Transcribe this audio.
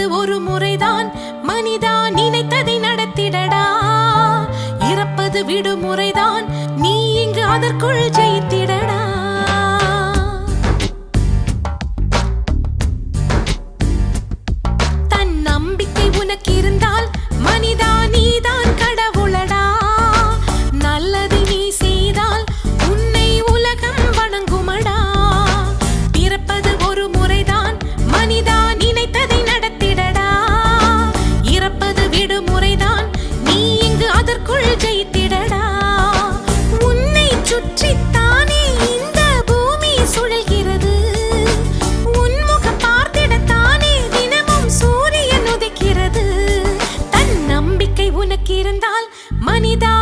பிறப்பது ஒரு முறைதான் மனிதா, நினைத்ததை நடத்திடடா. இறப்பது விடுமுறைதான், நீ இங்கு அதற்குள் ஜெயித்திடடா. தன் நம்பிக்கை உனக்கு இருந்தால் மனிதா, நீதான் கடவுளடா. நல்லதை நீ செய்தால் உன்னை உலகம் வணங்குமடா. பிறப்பது ஒரு முறைதான் மனிதா, நினைத்ததை நடத்திடடா. இறப்பது விடுமுறைதான், நீ இங்கு அதற்குள் ஜெயித்திடடா. உன்னை சுற்றித்தானே இந்த பூமி சுழல்கிறது. உன்முகம் பார்த்திடத்தானே தினமும் சூரியன் உதிக்கிறது. தன் நம்பிக்கை உனக்கு இருந்தால் மனிதா,